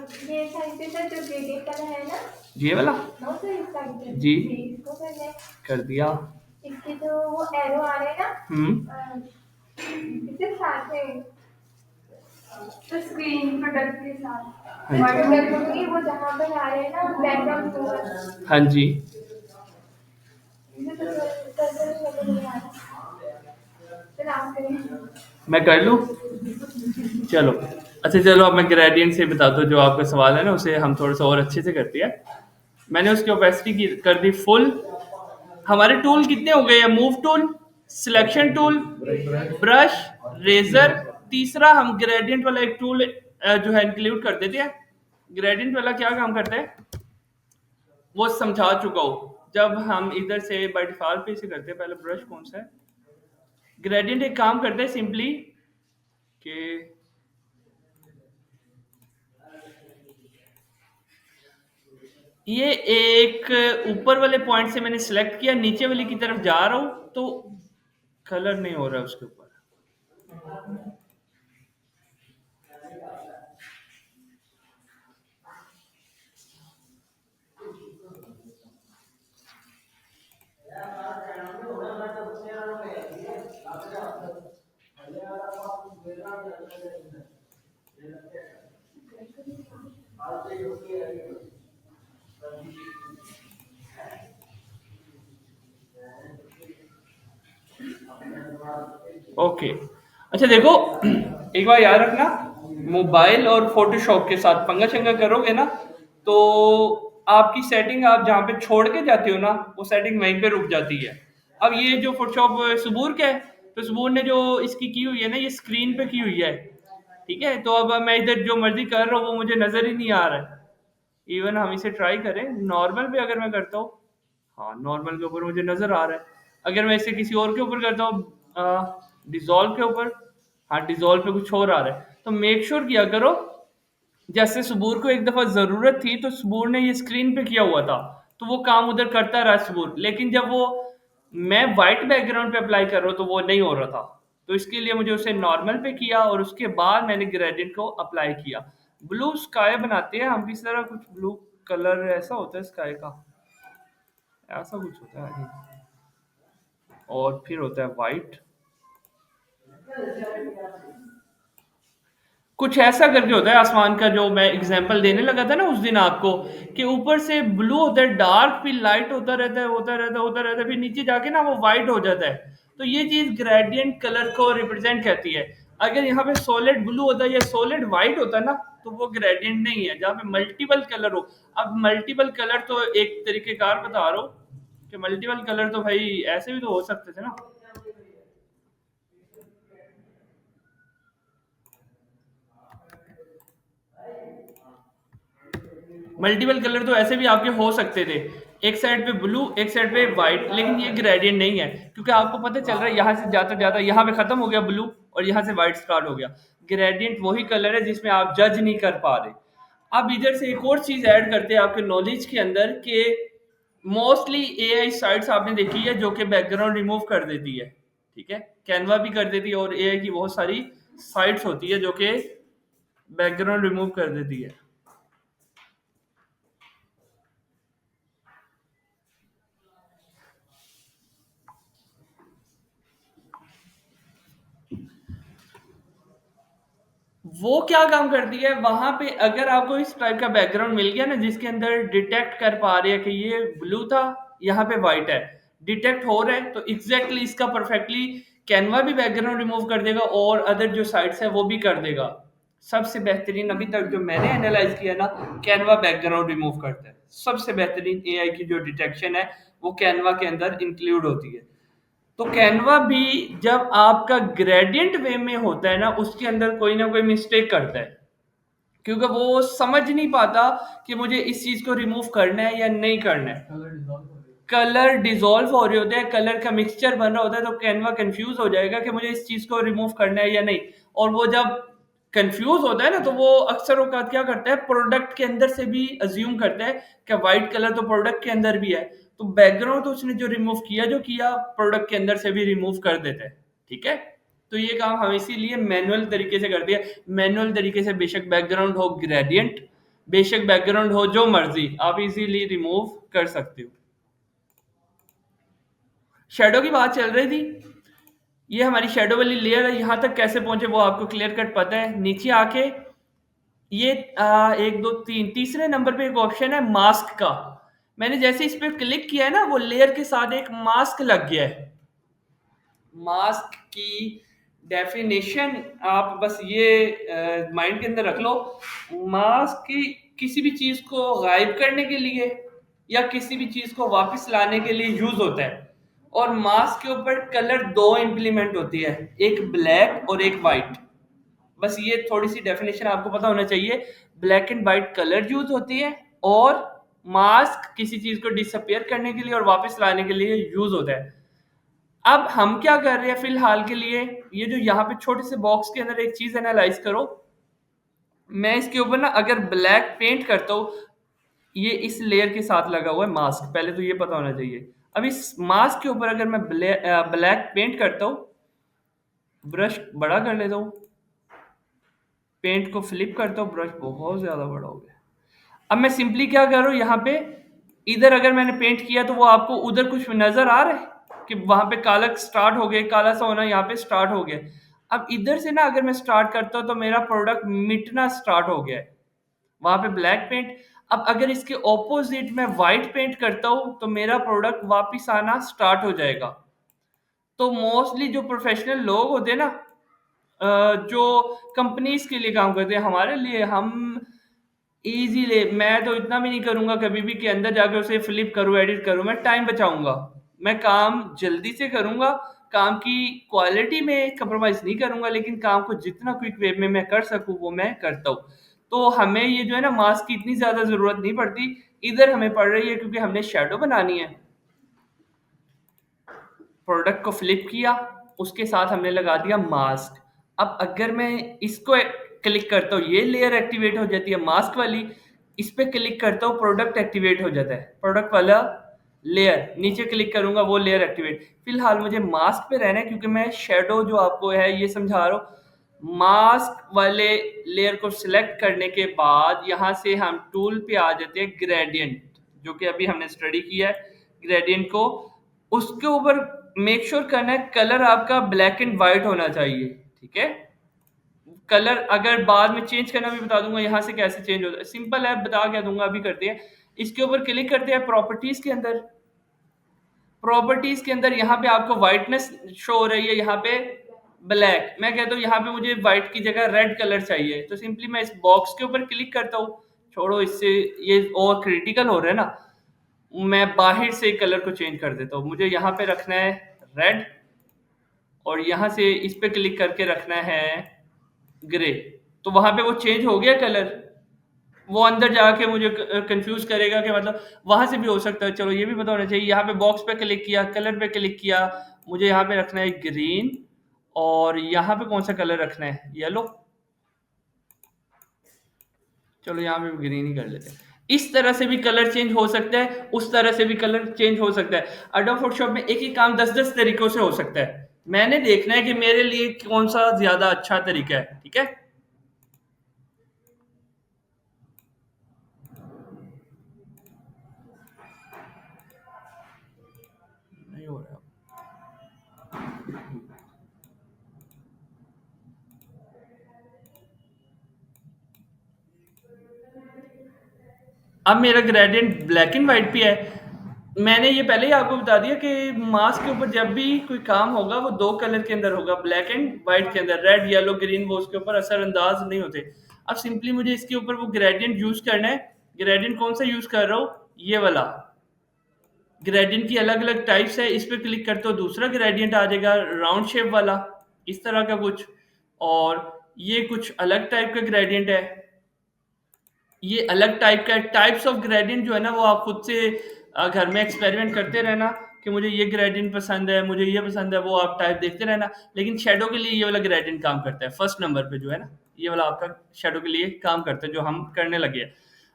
[SPEAKER 3] ऐसे। ये साइड पे सर जो ग्रेडियंट कलर है ना,
[SPEAKER 1] ये वाला
[SPEAKER 3] नो सर इस साइड पे
[SPEAKER 1] जी
[SPEAKER 3] इसको करना है।
[SPEAKER 1] कर दिया।
[SPEAKER 3] इसके जो वो एरो आ रहे हैं ना, इसके साथ में तो स्क्रीन प्रोडक्ट के साथ प्रोडक्ट होंगी वो जहाँ पे आ रहे हैं ना बैकग्राउंड कलर।
[SPEAKER 1] हाँ जी,
[SPEAKER 3] मुझे तो कलर नहीं आ रहा, फिर आप करें।
[SPEAKER 1] मैं कर लूँ, चलो। अच्छा चलो, अब मैं ग्रेडियंट से बताता हूँ, जो आपका सवाल है ना उसे हम थोड़ा सा और अच्छे से करते हैं। मैंने उसकी ओपेसिटी की कर दी फुल। हमारे टूल कितने हो गए हैं? Move tool, selection tool, brush, eraser, तीसरा हम ग्रेडियंट वाला एक टूल जो है इंक्लूड कर देते हैं। ग्रेडियंट वाला क्या काम करता है वो समझा चुका हूँ, जब हम इधर से बाय डिफॉल्ट पे से करते हैं। पहले ब्रश कौन सा है? ग्रेडियंट एक काम करता है सिंपली कि ये एक ऊपर वाले पॉइंट से मैंने सिलेक्ट किया, नीचे वाली की तरफ जा रहा हूं तो कलर नहीं हो रहा है उसके ऊपर। ओके, अच्छा देखो, एक बार याद रखना, मोबाइल और फोटोशॉप के साथ पंगा शंगा करोगे ना तो आपकी सेटिंग आप जहाँ पे छोड़ के जाते हो ना वो सेटिंग वहीं पे रुक जाती है। अब ये जो फोटोशॉप सबूर का है, तो सबूर ने जो इसकी की हुई है ना, ये स्क्रीन पे की हुई है, ठीक है। तो अब मैं इधर जो मर्जी कर रहा हूँ वो मुझे नजर ही नहीं आ रहा है। इवन हम इसे ट्राई करें नॉर्मल पे, अगर मैं करता हूँ, हाँ नॉर्मल के ऊपर मुझे नजर आ रहा है। अगर मैं इसे किसी और के ऊपर करता हूँ, डिजॉल्व के ऊपर, हाँ डिजॉल्व पे कुछ और आ रहा है। तो मेक श्योर किया करो, जैसे सबूर को एक दफा जरूरत थी तो सबूर ने ये स्क्रीन पे किया हुआ था, तो वो काम उधर करता रहा सबूर, लेकिन जब वो मैं वाइट बैकग्राउंड पे अप्लाई कर रहा हूँ तो वो नहीं हो रहा था। तो इसके लिए मुझे उसे नॉर्मल पे किया और उसके बाद मैंने ग्रेडियंट को अप्लाई किया। ब्लू स्काई बनाते हैं हम, किस तरह कुछ ब्लू कलर ऐसा होता है स्काई का, ऐसा कुछ होता है, और फिर होता है वाइट, कुछ ऐसा करके होता है आसमान का, जो मैं एग्जांपल देने लगा था ना उस दिन आपको, कि ऊपर से ब्लू होता है डार्क, फिर लाइट होता रहता है, होता रहता है, फिर नीचे जाके ना वो वाइट हो जाता है। तो ये चीज ग्रेडियंट कलर को रिप्रेजेंट करती है। अगर यहाँ पे सॉलिड ब्लू होता है या सॉलिड वाइट होता है ना तो वो ग्रेडियंट नहीं है। जहाँ पे मल्टीपल कलर हो, अब मल्टीपल कलर तो एक तरीकेकार बता रहा हूँ कि मल्टीपल कलर तो भाई ऐसे भी तो हो सकते थे ना। मल्टीपल कलर तो ऐसे भी आपके हो सकते थे, एक साइड पे ब्लू एक साइड पे वाइट, लेकिन ये ग्रेडियंट नहीं है, क्योंकि आपको पता चल रहा है यहाँ से जाता जाता यहाँ पे खत्म हो गया ब्लू और यहाँ से वाइट स्टार्ट हो गया। ग्रेडियंट वही कलर है जिसमें आप जज नहीं कर पा रहे। अब इधर से एक और चीज ऐड करते हैं आपके नॉलेज के अंदर कि मोस्टली एआई साइट्स आपने देखी है जो कि बैकग्राउंड रिमूव कर देती है, ठीक है, कैनवा भी कर देती है और एआई की बहुत सारी साइट्स होती है जो कि बैकग्राउंड रिमूव कर देती है। वो क्या काम करती है, वहां पे अगर आपको इस टाइप का बैकग्राउंड मिल गया ना जिसके अंदर डिटेक्ट कर पा रही है कि ये ब्लू था, यहाँ पे व्हाइट है, डिटेक्ट हो रहा है, तो एग्जैक्टली इसका परफेक्टली कैनवा भी बैकग्राउंड रिमूव कर देगा और अदर जो साइट्स है वो भी कर देगा। सबसे बेहतरीन अभी तक जो मैंने एनालाइज किया ना, कैनवा बैकग्राउंड रिमूव करता है। सबसे बेहतरीन एआई की जो डिटेक्शन है वो कैनवा के अंदर इंक्लूड होती है। तो कैनवा भी जब आपका ग्रेडियंट वे में होता है ना, उसके अंदर कोई ना कोई मिस्टेक करता है, क्योंकि वो समझ नहीं पाता कि मुझे इस चीज को रिमूव करना है या नहीं करना है। कलर डिसॉल्व हो रहे होते हैं, कलर का मिक्सचर बन रहा होता है, तो कैनवा कंफ्यूज हो जाएगा कि मुझे इस चीज को रिमूव करना है या नहीं। और वो जब कंफ्यूज होता है ना, तो वो अक्सर औकात क्या करता है, प्रोडक्ट के अंदर से भी अज्यूम करता है कि व्हाइट कलर तो प्रोडक्ट के अंदर भी है, तो बैकग्राउंड तो उसने जो रिमूव किया जो किया प्रोडक्ट के अंदर से भी रिमूव कर देता है, ठीक है। तो ये काम हम इसीलिए मैनुअल तरीके से करते हैं। मैनुअल तरीके से बेशक बैकग्राउंड हो ग्रेडियंट, बेशक बैकग्राउंड हो जो मर्जी, आप इजीली रिमूव कर सकते हो। शेडो की बात चल रही थी, ये हमारी शेडो वाली लेयर है, यहां तक कैसे पहुंचे वो आपको क्लियर कट पता है। नीचे आके ये एक दो तीन तीसरे नंबर पे एक ऑप्शन है मास्क का। मैंने जैसे इस पे क्लिक किया है ना, वो लेयर के साथ एक मास्क लग गया है। मास्क की डेफिनेशन आप बस ये माइंड के अंदर रख लो, मास्क की किसी भी चीज को गायब करने के लिए या किसी भी चीज को वापस लाने के लिए यूज होता है। और मास्क के ऊपर कलर दो इंप्लीमेंट होती है, एक ब्लैक और एक वाइट। बस ये थोड़ी सी डेफिनेशन आपको पता होना चाहिए। Black and white colour use होती है और मास्क किसी चीज को डिसअपियर करने के लिए और वापस लाने के लिए यूज होता है। अब हम क्या कर रहे हैं फिलहाल के लिए, ये जो यहाँ पे छोटे से बॉक्स के अंदर एक चीज एनालाइज करो। मैं इसके ऊपर ना अगर ब्लैक पेंट करता हूँ, ये इस लेयर के साथ लगा हुआ है मास्क, पहले तो ये पता होना चाहिए। अब इस मास्क के ऊपर अगर मैं ब्लैक पेंट करता हूँ, ब्रश बड़ा कर लेता हूँ, पेंट को फ्लिप करता हूँ, ब्रश बहुत ज्यादा बड़ा हो गया। अब मैं सिंपली क्या कर रहा हूँ, यहाँ पे इधर अगर मैंने पेंट किया तो वो आपको उधर कुछ नजर आ रहा है कि वहां पे काला स्टार्ट हो गया, काला सा होना यहाँ पे स्टार्ट हो गया। अब इधर से ना अगर मैं स्टार्ट करता हूँ तो मेरा प्रोडक्ट मिटना स्टार्ट हो गया है, वहां पे ब्लैक पेंट। अब अगर इसके ऑपोजिट में व्हाइट पेंट करता हूँ तो मेरा प्रोडक्ट वापिस आना स्टार्ट हो जाएगा। तो मोस्टली जो प्रोफेशनल लोग होते हैं ना, जो कंपनीज के लिए काम करते हैं, हमारे लिए हम इजीली, मैं तो इतना भी नहीं करूंगा कभी भी कि अंदर जाकर उसे फ्लिप करूं एडिट करूं, मैं टाइम बचाऊंगा, मैं काम जल्दी से करूंगा, काम की क्वालिटी में कंप्रोमाइज नहीं करूंगा, लेकिन काम को जितना क्विक वे में मैं कर सकूं वो मैं करता हूं। तो हमें ये जो है ना मास्क की इतनी ज्यादा जरूरत नहीं पड़ती, इधर हमें पड़ रही है क्योंकि हमने शेडो बनानी है। प्रोडक्ट को फ्लिप किया, उसके साथ हमने लगा दिया मास्क। अब अगर मैं इसको क्लिक करता हूँ, ये लेयर एक्टिवेट हो जाती है मास्क वाली, इस पे क्लिक करता हूँ प्रोडक्ट एक्टिवेट हो जाता है, प्रोडक्ट वाला लेयर, नीचे क्लिक करूंगा वो लेयर एक्टिवेट। फिलहाल मुझे मास्क पे रहना है क्योंकि मैं शेडो जो आपको है ये समझा रहा हूँ। मास्क वाले लेयर को सिलेक्ट करने के बाद यहाँ से हम टूल पे आ जाते हैं ग्रेडियंट, जो कि अभी हमने स्टडी किया है ग्रेडियंट को। उसके ऊपर मेक श्योर करना है कलर आपका ब्लैक एंड व्हाइट होना चाहिए, ठीक है। कलर अगर बाद में चेंज करना भी बता दूंगा यहाँ से कैसे चेंज होता है, सिंपल है, बता क्या दूंगा, अभी करते हैं। इसके ऊपर क्लिक करते हैं प्रॉपर्टीज के अंदर, प्रॉपर्टीज के अंदर यहाँ पे आपको व्हाइटनेस शो हो रही है, यहाँ पे ब्लैक, मैं कहता हूँ यहाँ पे मुझे व्हाइट की जगह रेड कलर चाहिए, तो सिंपली मैं इस बॉक्स के ऊपर क्लिक करता हूँ। छोड़ो, इससे ये और क्रिटिकल हो रहा है ना, मैं बाहर से कलर को चेंज कर देता हूँ। मुझे यहाँ पे रखना है रेड और यहाँ से इस पे क्लिक करके रखना है ग्रे, तो वहां पे वो चेंज हो गया कलर। वो अंदर जाके मुझे कंफ्यूज करेगा कि मतलब वहां से भी हो सकता है, चलो ये भी पता होना चाहिए। यहाँ पे बॉक्स पे क्लिक किया, कलर पे क्लिक किया, मुझे यहाँ पे रखना है ग्रीन और यहाँ पे कौन सा कलर रखना है, येलो। चलो यहाँ पे ग्रीन ही कर लेते हैं। इस तरह से भी कलर चेंज हो सकता है, उस तरह से भी कलर चेंज हो सकता है। एडोब फोटोशॉप में एक ही काम 10-10 तरीकों से हो सकता है। मैंने देखना है कि मेरे लिए कौन सा ज्यादा अच्छा तरीका है, ठीक है। नहीं हो रहा। अब मेरा ग्रेडियंट ब्लैक एंड व्हाइट पे है। मैंने ये पहले ही आपको बता दिया कि मास्क के ऊपर जब भी कोई काम होगा वो दो कलर के अंदर होगा, ब्लैक एंड व्हाइट के अंदर। रेड, येलो, ग्रीन वो उसके ऊपर असरअंदाज नहीं होते। अब सिंपली मुझे इसके ऊपर वो ग्रेडियंट यूज करना है। ग्रेडियंट कौन सा यूज कर रहा हूँ? ये वाला। ग्रेडियंट की अलग अलग टाइप्स है, इस पर क्लिक करते हो दूसरा ग्रेडियंट आ जाएगा राउंड शेप वाला, इस तरह का कुछ। और ये कुछ अलग टाइप का ग्रेडियंट है, ये अलग टाइप का। टाइप्स ऑफ ग्रेडियंट जो है ना वो आप खुद से घर में एक्सपेरिमेंट करते रहना कि मुझे ये ग्रेडियंट पसंद है, मुझे ये पसंद है, वो आप टाइप देखते रहना। लेकिन शेडो के लिए ये वाला ग्रेडियंट काम करता है फर्स्ट नंबर पे जो है ना, ये वाला आपका शेडो के लिए काम करता है जो हम करने लगे हैं।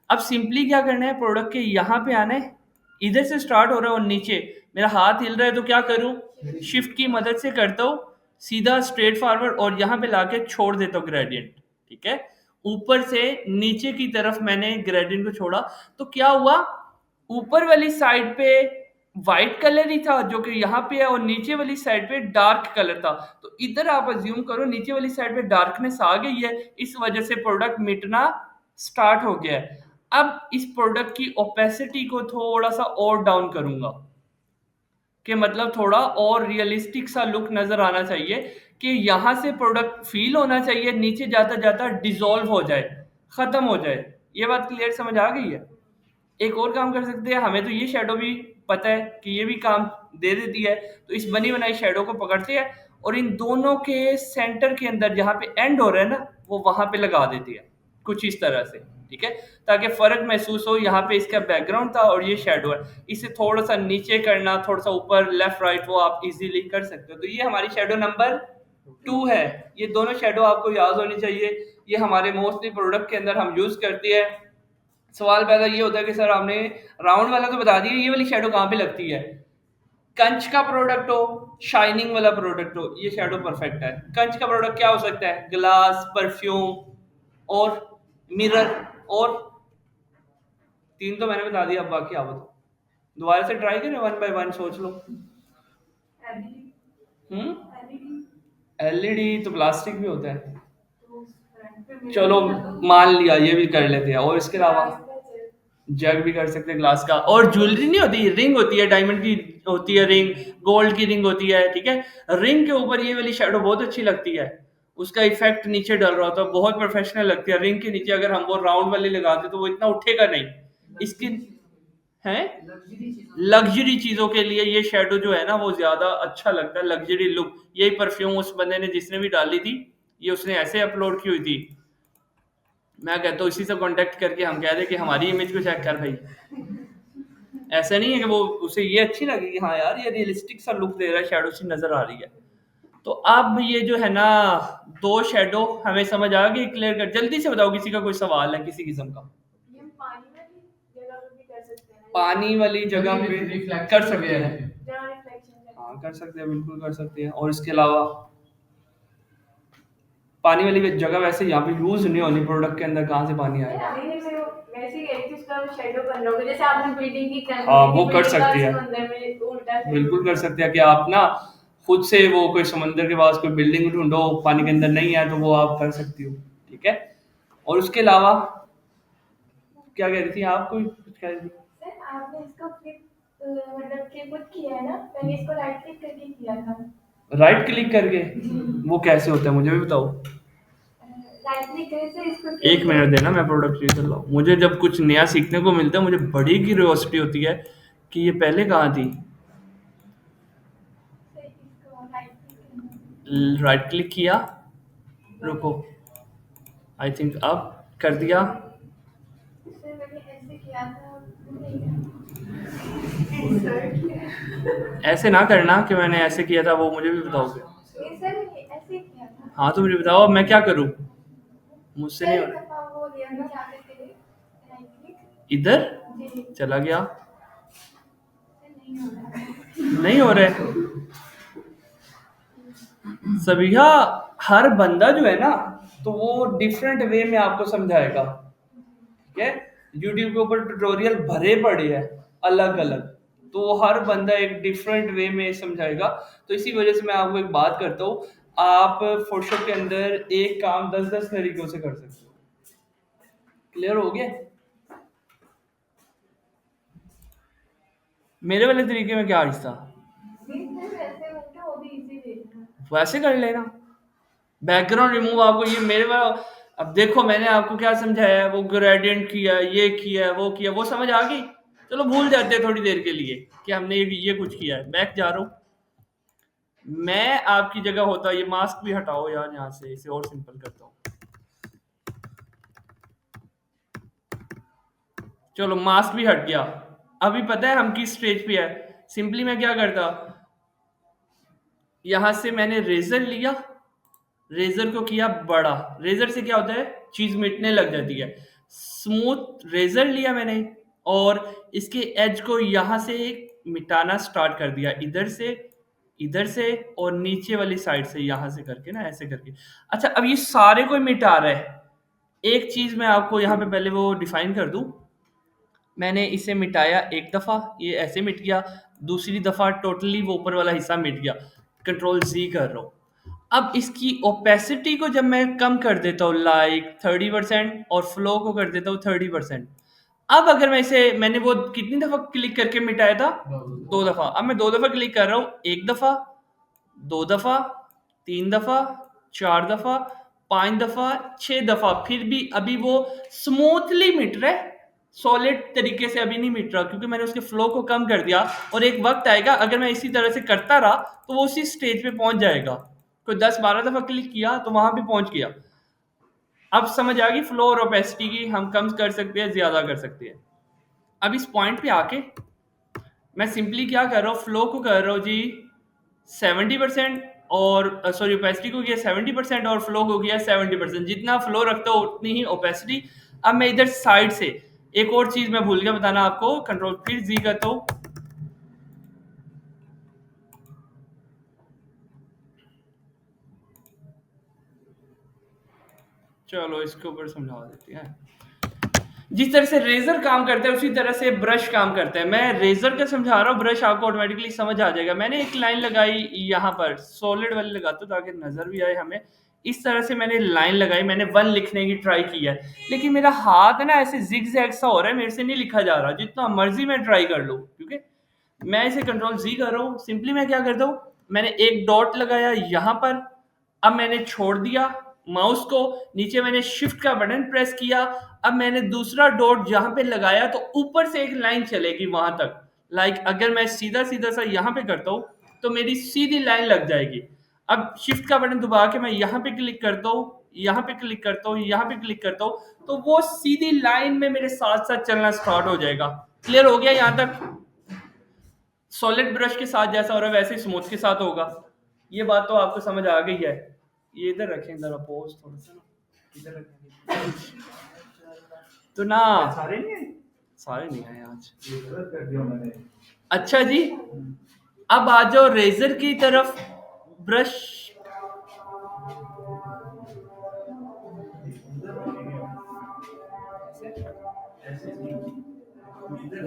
[SPEAKER 1] अब सिंपली क्या करना है, प्रोडक्ट के यहाँ पे आना है, इधर से स्टार्ट हो रहा है और नीचे मेरा हाथ हिल रहा है तो क्या करूँ, शिफ्ट की मदद से करता हूँ सीधा स्ट्रेट फॉरवर्ड और यहाँ पे लाके छोड़ देता हूँ ग्रेडियंट, ठीक है। ऊपर से नीचे की तरफ मैंने ग्रेडियंट को छोड़ा तो क्या हुआ, ऊपर वाली साइड पे व्हाइट कलर ही था जो कि यहाँ पे है और नीचे वाली साइड पे डार्क कलर था। तो इधर आप अज्यूम करो नीचे वाली साइड पे डार्कनेस आ गई है, इस वजह से प्रोडक्ट मिटना स्टार्ट हो गया है। अब इस प्रोडक्ट की ओपेसिटी को थोड़ा सा और डाउन करूंगा कि मतलब थोड़ा और रियलिस्टिक सा लुक नजर आना चाहिए कि यहाँ से प्रोडक्ट फील होना चाहिए, नीचे जाता जाता डिसॉल्व हो जाए, खत्म हो जाए। ये बात क्लियर समझ आ गई है। एक और काम कर सकते हैं, हमें तो ये शेडो भी पता है कि ये भी काम दे देती है, तो इस बनी बनाई शेडो को पकड़ते हैं और इन दोनों के सेंटर के अंदर जहाँ पे एंड हो रहा है ना वो वहां पे लगा देती है कुछ इस तरह से, ठीक है, ताकि फर्क महसूस हो। यहाँ पे इसका बैकग्राउंड था और ये शेडो है, इसे थोड़ा सा नीचे करना, थोड़ा सा ऊपर, लेफ्ट राइट, वो आप इजीली कर सकते हो। तो ये हमारी शेडो नंबर 2 है। ये दोनों शेडो आपको याद होनी चाहिए, ये हमारे मोस्टली प्रोडक्ट के अंदर हम यूज करते हैं। सवाल पैदा ये होता है कि सर आपने राउंड वाला तो बता दिया, ये वाली शेडो कहाँ पे लगती है। कंच का प्रोडक्ट हो, शाइनिंग वाला प्रोडक्ट हो, ये शेडो परफेक्ट है। कंच का प्रोडक्ट क्या हो सकता है, ग्लास, परफ्यूम और मिरर, और 3 तो मैंने बता दिया, अब बाकी आप बताओ। दोबारा से ट्राई करें, 1 बाय 1 सोच लो। एलईडी तो प्लास्टिक भी होता है, चलो मान लिया, ये भी कर लेते हैं। और इसके अलावा जग भी कर सकते हैं ग्लास का, और ज्वेलरी नहीं होती, रिंग होती है, डायमंड की होती है रिंग, गोल्ड की रिंग होती है, ठीक है। रिंग के ऊपर ये वाली शेडो बहुत अच्छी लगती है, उसका इफेक्ट नीचे डल रहा होता है, बहुत प्रोफेशनल लगती है। रिंग के नीचे अगर हम वो राउंड वाली लगाते तो वो इतना उठेगा नहीं। इसकी है लग्जरी चीजों के लिए ये शेडो जो है ना वो ज्यादा अच्छा लगता है, लग्जरी लुक। यही परफ्यूम उस बंदे ने जिसने भी डाली थी, ये उसने ऐसे अपलोड की हुई थी। मैं कहता हूँ इसी से कांटेक्ट करके हम कह दें कि हमारी इमेज को चेक कर भाई। ऐसा नहीं है कि वो उसे ये अच्छी लगी कि हाँ यार ये रियलिस्टिक सा लुक दे रहा है, शेडो सी नजर आ रही है। तो अब ये जो है ना 2 शेडो हमें समझ आ गई, क्लियर कर। जल्दी से बताओ किसी का कोई सवाल है किसी किस्म का। पानी वाली जगह पे कर सकते हैं, हाँ कर सकते हैं, बिल्कुल कर सकते हैं। और इसके अलावा पानी वाली जगह वैसे यहाँ पे यूज नहीं होनी प्रोडक्ट के अंदर, कहाँ से पानी आएगा। हाँ वो कर सकती है, बिल्कुल कर सकते हैं कि आप ना खुद से वो कोई समंदर के पास कोई बिल्डिंग ढूंढो, पानी के अंदर नहीं है तो वो आप कर सकती हो, ठीक है। और उसके अलावा क्या कह रही थी आप, कोई कुछ कह रही थी।
[SPEAKER 3] आपने इसको क्लिक मतलब कि खुद किया है ना, मैंने इसको राइट क्लिक करके किया था।
[SPEAKER 1] राइट क्लिक करके वो कैसे होता है मुझे भी बताओ।
[SPEAKER 3] राइट क्लिक करके इसको
[SPEAKER 1] 1 मिनट देना, मैं प्रोडक्ट रीड कर लूँ। मुझे जब कुछ नया सीखने को मिलता है मुझे बड़ी क्यूरियोसिटी होती है कि ये पहले कहाँ थी। राइट क्लिक किया, रुको, आई थिंक अब कर दिया। ऐसे ना करना कि मैंने ऐसे किया था, वो मुझे भी बताओगे। हाँ तो मुझे बताओ अब मैं क्या करूँ, मुझसे नहीं हो रहा। इधर
[SPEAKER 3] जी
[SPEAKER 1] चला गया,
[SPEAKER 3] नहीं हो रहा।
[SPEAKER 1] नहीं हो रहा है। सबिहा, हर बंदा जो है ना तो वो डिफरेंट वे में आपको समझाएगा, ठीक है। यूट्यूब के ऊपर ट्यूटोरियल भरे पड़े हैं अलग अलग, तो हर बंदा एक डिफरेंट वे में समझाएगा। तो इसी वजह से मैं आपको एक बात करता हूँ, आप फोटोशॉप के अंदर एक काम 10-10 तरीकों से कर सकते हो। क्लियर हो गया? मेरे वाले तरीके में क्या हिस्सा,
[SPEAKER 3] सिर्फ ऐसे करके वो भी इजी देखना।
[SPEAKER 1] वैसे कर लेना। बैकग्राउंड रिमूव आपको ये मेरे वाला, अब देखो मैंने आपको क्या समझाया है, वो ग्रेडियंट किया, ये किया, वो किया, वो समझ आ गई। चलो भूल जाते हैं थोड़ी देर के लिए कि हमने ये कुछ किया है। बैक जा रहा हूँ, मैं आपकी जगह होता, ये मास्क भी हटाओ यार यहाँ से, इसे और सिंपल करता हूँ। चलो मास्क भी हट गया। अभी पता है हम किस स्टेज पे है। सिंपली मैं क्या करता, यहां से मैंने रेजर लिया, रेजर को किया बड़ा। रेजर से क्या होता है, चीज मिटने लग जाती है। स्मूथ रेजर लिया मैंने और इसके एज को यहां से मिटाना स्टार्ट कर दिया, इधर से और नीचे वाली साइड से, यहां से करके ना, ऐसे करके। अच्छा, अब ये सारे को मिटा रहा है। एक चीज मैं आपको यहाँ पे पहले वो डिफाइन कर दूं। मैंने इसे मिटाया एक दफा, ये ऐसे मिट गया। दूसरी दफा टोटली वो ऊपर वाला हिस्सा मिट गया। कंट्रोल जी कर रहा हूँ। अब इसकी ओपेसिटी को जब मैं कम कर देता हूँ लाइक 30% और फ्लो को कर देता हूँ 30%। अब अगर मैं इसे, मैंने वो कितनी दफा क्लिक करके मिटाया था, 2 दफा। अब मैं 2 दफा क्लिक कर रहा हूँ, एक दफा, 2 दफा, 3 दफा, 4 दफा, 5 दफा, 6 दफा, फिर भी अभी वो स्मूथली मिट रहा है। सॉलिड तरीके से अभी नहीं मिट रहा, क्योंकि मैंने उसके फ्लो को कम कर दिया। और एक वक्त आएगा अगर मैं इसी तरह से करता रहा तो वो उसी स्टेज पे पहुंच जाएगा। कोई 10-12 दफा क्लिक किया तो वहां पे पहुंच गया। अब समझ आ गई फ्लो और ओपेसिटी की, हम कम कर सकते हैं, ज्यादा कर सकते हैं। अब इस पॉइंट पे आके मैं सिंपली क्या कर रहा हूँ, फ्लो को कर रहा हूँ जी 70%, और सॉरी ओपेसिटी को किया 70% और फ्लो को किया 70%। जितना फ्लो रखता हो उतनी ही ओपेसिटी। अब मैं इधर साइड से एक और चीज मैं भूल गया बताना आपको, कंट्रोल फिर जी करता हूँ। चलो इसके ऊपर समझा देते हैं। जिस तरह से रेजर काम करता है उसी तरह से ब्रश काम करता है। मैं रेजर का समझा रहा हूँ, ब्रश आपको ऑटोमेटिकली समझ आ जाएगा। मैंने एक लाइन लगाई यहाँ पर, सॉलिड वाली लगाता हूँ ताकि नजर भी आए हमें। इस तरह से मैंने लाइन लगाई, मैंने 1 लिखने की ट्राई की है, लेकिन मेरा हाथ ना ऐसे जिग जैग सा हो रहा है, मेरे से नहीं लिखा जा रहा, जितना मर्जी मैं ट्राई कर लूँ। क्योंकि मैं इसे कंट्रोल जी कर रहा हूँ। सिंपली मैं क्या करता हूँ, मैंने एक डॉट लगाया यहाँ पर, अब मैंने छोड़ दिया माउस को, नीचे मैंने शिफ्ट का बटन प्रेस किया। अब मैंने दूसरा डॉट जहां पे लगाया तो ऊपर से एक लाइन चलेगी वहां तक। लाइक अगर मैं सीधा सीधा सा यहाँ पे करता हूँ तो मेरी सीधी लाइन लग जाएगी। अब शिफ्ट का बटन दबा के मैं यहाँ पे क्लिक करता हूँ, यहाँ पे क्लिक करता हूँ, यहाँ पे क्लिक करता हूँ, तो वो सीधी लाइन में मेरे साथ साथ चलना स्टार्ट हो जाएगा। क्लियर हो गया यहाँ तक? सॉलिड ब्रश के साथ जैसा हो रहा है वैसे ही स्मूथ के साथ होगा। ये बात तो आपको समझ आ गई है। ये इधर रखें जरा, पोज थोड़ा सा इधर रखें तो ना,
[SPEAKER 2] सारे नहीं आए?
[SPEAKER 1] सारे नहीं आए आज।
[SPEAKER 2] कर दिया मैंने।
[SPEAKER 1] अच्छा जी, अब आ जाओ रेजर की तरफ। ब्रश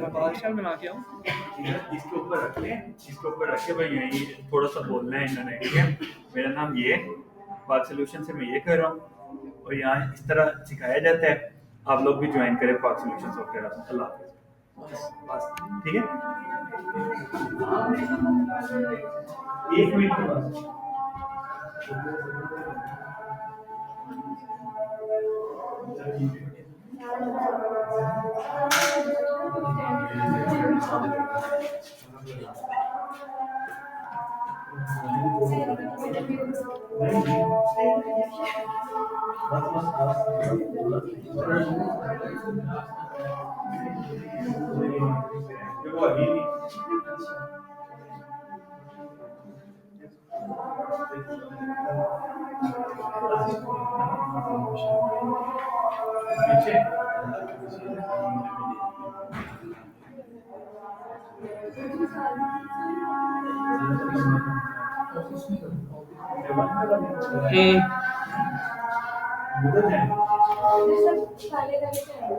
[SPEAKER 1] बादशाह बना के आऊं।
[SPEAKER 4] इसके ऊपर रख ले, इसके ऊपर रख के भाई यही थोड़ा सा बोलना है इन्होंने, ठीक है। मेरा नाम ये पाक सोल्यूशन से मैं ये कर रहा हूँ और यहाँ इस तरह सिखाया जाता है। आप लोग भी ज्वाइन करें पाक सोल्यूशन वगैरह। अल्लाह हाफिज़। ठीक है, 1 मिनट बस। देखो अभी नहीं। पीछे
[SPEAKER 1] हम्म
[SPEAKER 2] उधर जाएं।
[SPEAKER 3] ये सब काले काले से हैं।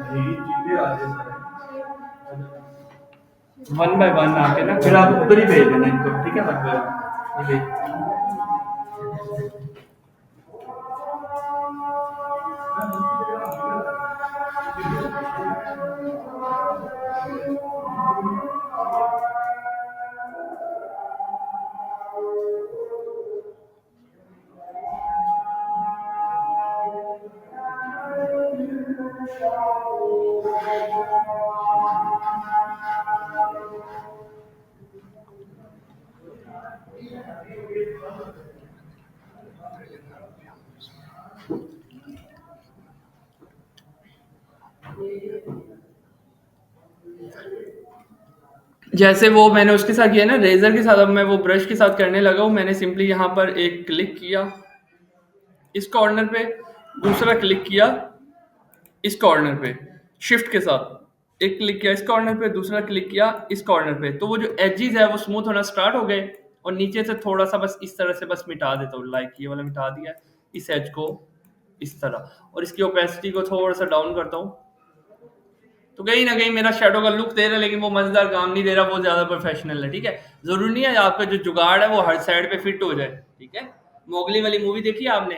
[SPEAKER 2] यही चीजें आ रही हैं।
[SPEAKER 1] वन बाय वन आके ना
[SPEAKER 4] फिर आप उधर ही भेज देना इनको, ठीक है? वन बाय वन ये भेज।
[SPEAKER 1] जैसे वो मैंने उसके साथ किया ना रेजर के साथ, अब मैं वो ब्रश के साथ करने लगा हूँ। मैंने सिंपली यहाँ पर एक क्लिक किया इस कॉर्नर पे, दूसरा क्लिक किया इस कॉर्नर पे, शिफ्ट के साथ एक क्लिक किया इस कॉर्नर पे, दूसरा क्लिक किया इस कॉर्नर पे, तो वो जो एजेस है वो स्मूथ होना स्टार्ट हो गए। और नीचे से थोड़ा सा बस इस तरह से बस मिटा देता हूँ, लाइक ये वाला मिटा दिया इस एज को इस तरह, और इसकी ओपेसिटी को थोड़ा सा डाउन करता हूँ। तो कहीं ना कहीं मेरा शेडो का लुक दे रहा है, लेकिन वो मजेदार काम नहीं दे रहा, वो ज्यादा प्रोफेशनल है। ठीक है, जरूरी नहीं है आपका जो जुगाड़ है वो हर साइड पे फिट हो जाए। ठीक है, मोगली वाली मूवी देखी है आपने?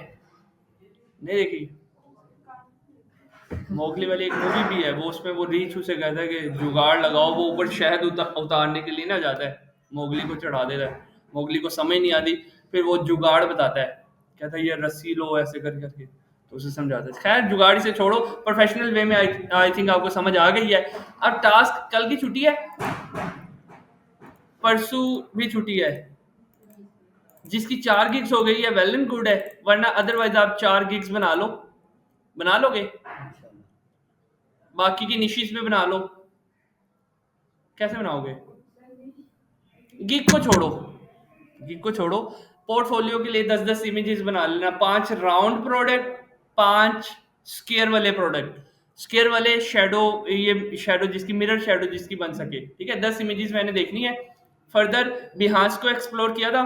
[SPEAKER 1] नहीं देखी? मोगली वाली एक मूवी भी है, वो उसमें वो रीछ उसे कहता है कि जुगाड़ लगाओ, वो ऊपर शहद उतारने के लिए ना जाता है, मोगली को चढ़ा देता है, मोगली को समझ नहीं आती, फिर वो जुगाड़ बताता है, कहता है ये रस्सी लो ऐसे कर करके, तो उसे समझाता है। खैर जुगाड़ से छोड़ो, प्रोफेशनल वे में आई थिंक आपको समझ आ गई है। अब टास्क, कल की छुट्टी है, परसों भी छुट्टी है, जिसकी 4 गिग्स हो गई है वेल एंड गुड है, वरना अदरवाइज आप 4 गिग्स बना लो, बना लोगे, बाकी की निशीज में बना लो। कैसे बनाओगे? गिग को छोड़ो, गिग को छोड़ो, पोर्टफोलियो के लिए 10-10 इमेजेस बना लेना, 5 राउंड प्रोडक्ट, 5 स्क्वायर वाले प्रोडक्ट, स्क्वायर वाले शेडो, ये शेडो जिसकी मिरर शेडो जिसकी बन सके। ठीक है, 10 इमेजेस मैंने देखनी है। फर्दर बिहांस को एक्सप्लोर किया था,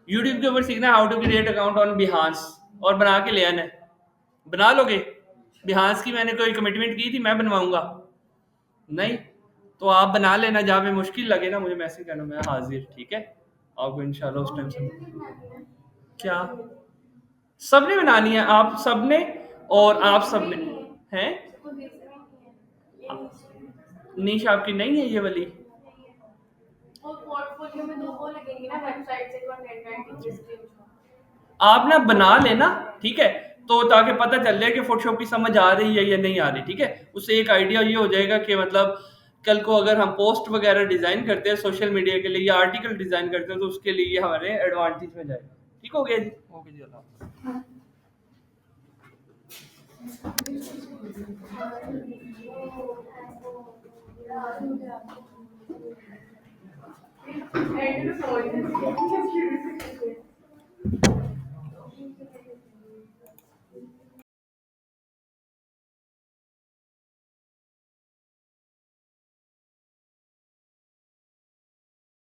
[SPEAKER 1] यूट्यूब के ऊपर सीखना how to create account on Behance, और बना के ले आना है। बना लोगे? बिहांस की मैंने कोई कमिटमेंट की थी, मैं बनवाऊंगा नहीं, तो आप बना लेना, जहाँ पे मुश्किल लगे ना मुझे मैसेज करना, मैं हाजिर। ठीक है, आपको इंशाल्लाह उस टाइम से। क्या सबने बनानी है? आप सबने, और आप सबने हैं? नीश आपकी नहीं है ये वाली?
[SPEAKER 3] वो पोर्टफोलियो में 2 वो लगेंगे ना, वेबसाइट से कंटेंट राइटिंग के स्किल्स।
[SPEAKER 1] आप ना बना लेना, ठीक है, तो ताकि पता चल जाए कि फोटोशॉप की समझ आ रही है या नहीं आ रही। ठीक है, उससे एक आइडिया ये हो जाएगा कि मतलब कल को अगर हम पोस्ट वगैरह डिजाइन करते हैं सोशल मीडिया के लिए या आर्टिकल डिजाइन करते हैं, तो उसके लिए हमारे एडवांटेज में जाएगा। ठीक हो गया जी? ओके जी, अल्लाह हाफ़िज़।
[SPEAKER 3] एंड में पहुंच